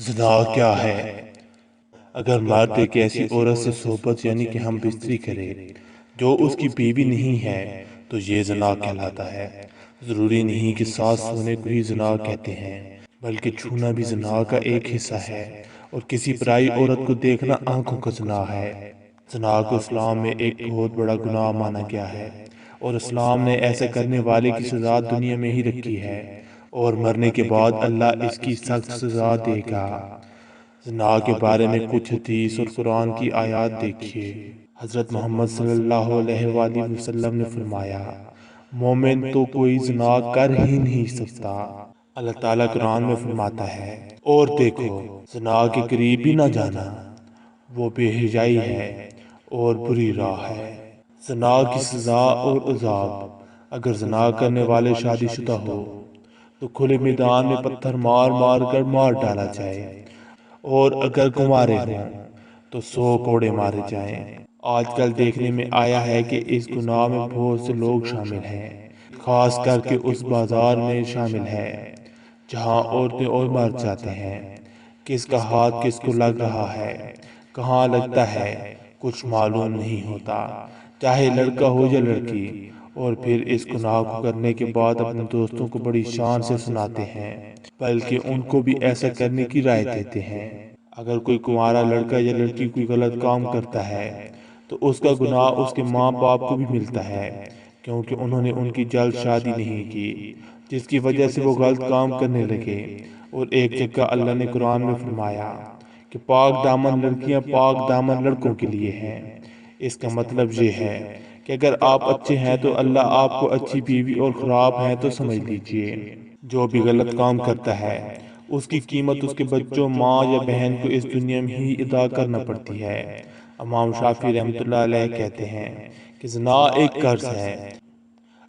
زنا کیا ہے؟ اگر مرد ایک ایسی عورت سے صحبت یعنی کہ ہم بستری کرے جو اس کی بیوی نہیں ہے تو یہ زنا کہلاتا ہے۔ ضروری نہیں کہ ساتھ سونے کو ہی زنا کہتے ہیں، بلکہ چھونا بھی زنا کا ایک حصہ ہے، اور کسی پرائی عورت کو دیکھنا آنکھوں کا زنا ہے۔ زنا کو اسلام میں ایک بہت بڑا گناہ مانا گیا ہے، اور اسلام نے ایسا کرنے والے کی سزا دنیا میں ہی رکھی ہے، اور مرنے کے بعد اللہ اس کی سخت سزا دے گا۔ زنا کے بارے میں کچھ حدیث اور قرآن کی آیات دیکھیے۔ حضرت محمد صلی اللہ علیہ وآلہ وسلم نے فرمایا، مومن تو کوئی زنا کر ہی نہیں سکتا۔ اللہ تعالیٰ قرآن میں فرماتا ہے، اور دیکھو زنا کے قریب بھی نہ جانا، وہ بے حیائی ہے اور بری راہ ہے۔ زنا کی سزا اور عذاب: اگر زنا کرنے والے شادی شدہ ہو تو کھلے میدان میں پتھر مار مار کر مار ڈالا جائے، اور اگر کنوارے ہوں تو 100 کوڑے مارے جائیں۔ آج کل دیکھنے میں آیا ہے کہ اس گناہ میں بہت سے لوگ شامل ہیں، خاص کر کے اس بازار میں شامل ہے جہاں عورتیں اور مرد جاتے ہیں۔ کس کا ہاتھ کس کو لگ رہا ہے، کہاں لگتا ہے، کچھ معلوم نہیں ہوتا، چاہے لڑکا ہو یا لڑکی، اور پھر اس گناہ کو کرنے کے بعد اپنے دوستوں کو بڑی شان سے سناتے ہیں، بلکہ ان کو بھی ایسا کرنے کی رائے دیتے ہیں۔ اگر کوئی کنوارا لڑکا یا لڑکی کوئی غلط کام کرتا ہے تو اس کا گناہ اس کے ماں باپ کو بھی ملتا ہے، کیونکہ انہوں نے ان کی جلد شادی نہیں کی، جس کی وجہ سے وہ غلط کام کرنے لگے۔ اور ایک جگہ اللہ نے قرآن میں فرمایا کہ پاک دامن لڑکیاں پاک دامن لڑکوں کے لیے ہیں۔ اس کا مطلب یہ ہے کہ اگر آپ اچھے ہیں تو اللہ آپ کو اچھی بیوی، اور خراب ہیں تو سمجھ لیجئے۔ جو بھی غلط کام کرتا ہے اس کی قیمت اس کے بچوں، ماں یا بہن کو اس دنیا میں ہی ادا کرنا پڑتی ہے۔ امام شافعی رحمۃ اللہ علیہ کہتے ہیں کہ زنا ایک قرض ہے،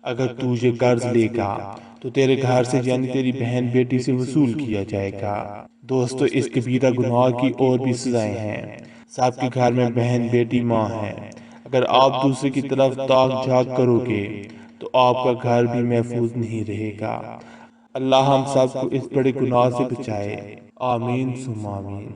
اگر تو یہ قرض لے گا تو تیرے گھر سے یعنی تیری بہن بیٹی سے وصول کیا جائے گا۔ دوستو، اس کبیرہ گناہ کی اور بھی سزائیں ہیں۔ سب کے گھر میں بہن بیٹی ماں ہے، اگر آپ دوسرے کی طرف تاک جھانک کرو گے تو آپ کا گھر بھی محفوظ نہیں رہے گا۔ اللہ ہم سب کو اس بڑے گناہ سے بچائے، آمین ثم آمین۔